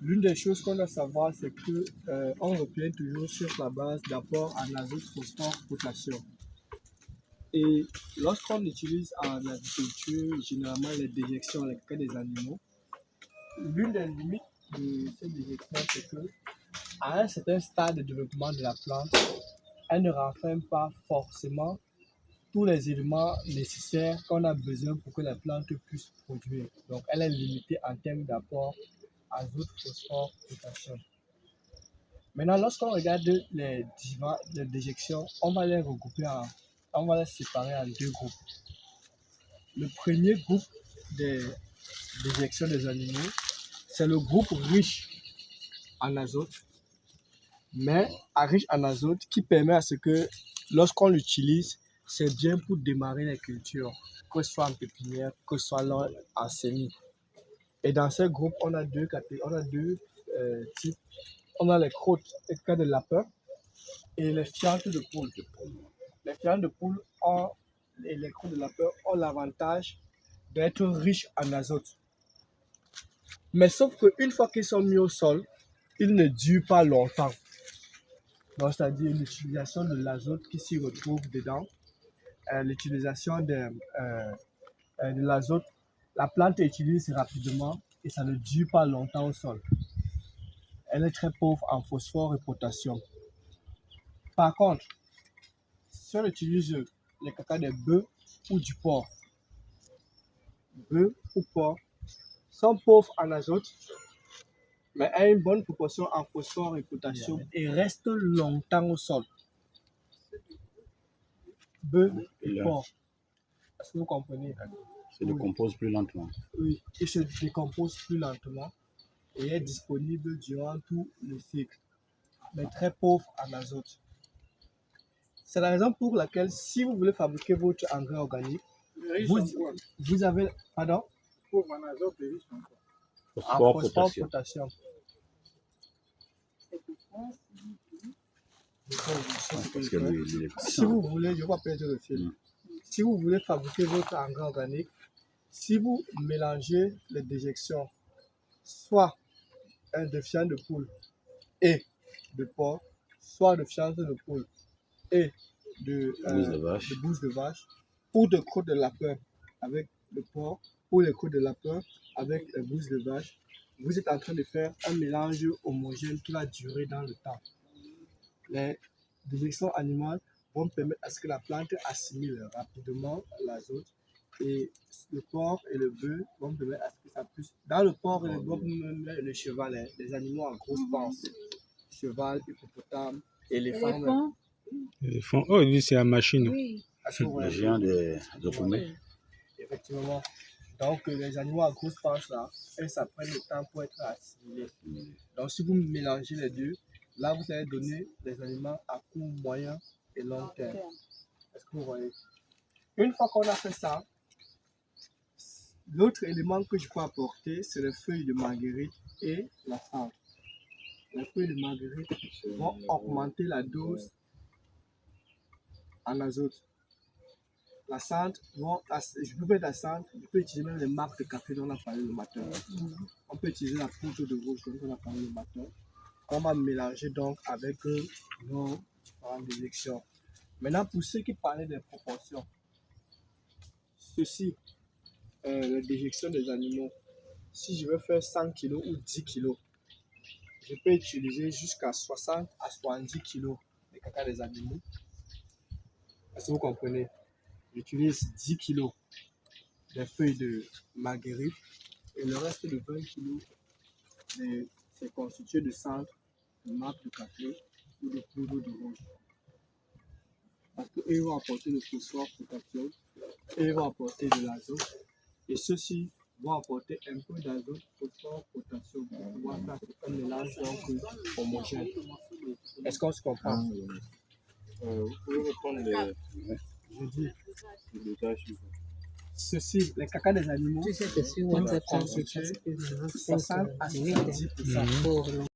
L'une des choses qu'on doit savoir, c'est que on revient toujours sur la base d'apport en azote, phosphore, potassium. Et lorsqu'on utilise en agriculture généralement les déjections, les caca des animaux, l'une des limites de ces déjections, c'est que à un certain stade de développement de la plante, elle ne renferme pas forcément tous les éléments nécessaires qu'on a besoin pour que la plante puisse produire. Donc, elle est limitée en termes d'apport azote, phosphore, potassium. Maintenant, lorsqu'on regarde les déjections, on va les regrouper on va les séparer en deux groupes. Le premier groupe des déjections des animaux, c'est le groupe riche en azote, mais riche en azote qui permet à ce que lorsqu'on l'utilise, c'est bien pour démarrer les cultures, que ce soit en pépinière, que ce soit en semis. Et dans ce groupe, on a deux types. On a les crottes et cas de lapin et les fientes de poule. Les fientes de poule et les crottes de lapin ont l'avantage d'être riches en azote. Mais sauf qu'une fois qu'ils sont mis au sol, ils ne durent pas longtemps. Donc, c'est-à-dire l'utilisation de l'azote qui s'y retrouve dedans, l'utilisation de l'azote, la plante utilise rapidement et ça ne dure pas longtemps au sol. Elle est très pauvre en phosphore et potassium. Par contre, si on utilise les caca des bœufs ou du porc, bœufs ou porc sont pauvres en azote, mais ont une bonne proportion en phosphore et potassium et restent longtemps au sol. Bœufs et porc. Est-ce que vous comprenez? Se décompose plus lentement. Oui, il se décompose plus lentement et est disponible durant tout le cycle, mais très pauvre en azote. C'est la raison pour laquelle, si vous voulez fabriquer votre engrais organique, vous avez, pardon? Pauvre en azote et riche en Phosphore, potassium. Si vous voulez, je vais perdre le fil. Si vous voulez fabriquer votre engrais organique, si vous mélangez les déjections, soit de fientes de poule et de porc, soit de fientes de poule et de bouse de vache, ou de crottes de lapin avec le porc, ou les crottes de lapin avec les bouses de vache, vous êtes en train de faire un mélange homogène qui va durer dans le temps. Les déjections animales vont permettre à ce que la plante assimile rapidement l'azote et le porc et le bœuf vont permettre à ce que ça puisse. Dans le porc et le bœuf, le cheval, les animaux en grosse panse, cheval, hippopotame, éléphant. Éléphant, oh, lui, c'est la machine. Oui. Le géant de Zokoume. Effectivement. Donc, les animaux à grosse panse, là, ça prend le temps pour être assimilés. Donc, si vous mélangez les deux, là, vous allez donner des aliments à court, moyen et long terme. Est-ce que vous voyez? Une fois qu'on a fait ça, l'autre élément que je peux apporter, c'est les feuilles de marguerite et la cendre. Les feuilles de marguerite vont augmenter la dose en azote. La cendre, je peux mettre la cendre, je peux utiliser même les marques de café dont on a parlé le matin. On peut utiliser la poudre de rouge dont on a parlé le matin. On va mélanger donc avec nos déjections. Maintenant, pour ceux qui parlaient des proportions, ceci, les déjections des animaux, si je veux faire 100 kg ou 10 kg, je peux utiliser jusqu'à 60 à 70 kg de caca des animaux. Est-ce que vous comprenez? J'utilise 10 kg des feuilles de marguerite et le reste de 20 kg, c'est constitué de cendre, de marque de café ou de poudre de rouge. Parce qu'ils vont apporter le phosphore, potassium, et ils vont apporter de l'azote. Et ceux-ci vont apporter un peu d'azote, phosphore, potassium pour pouvoir faire un mélange donc homogène. Est-ce qu'on se comprend? Vous pouvez répondre Je dis, ceci, les caca des animaux, constituent 60 à 70%.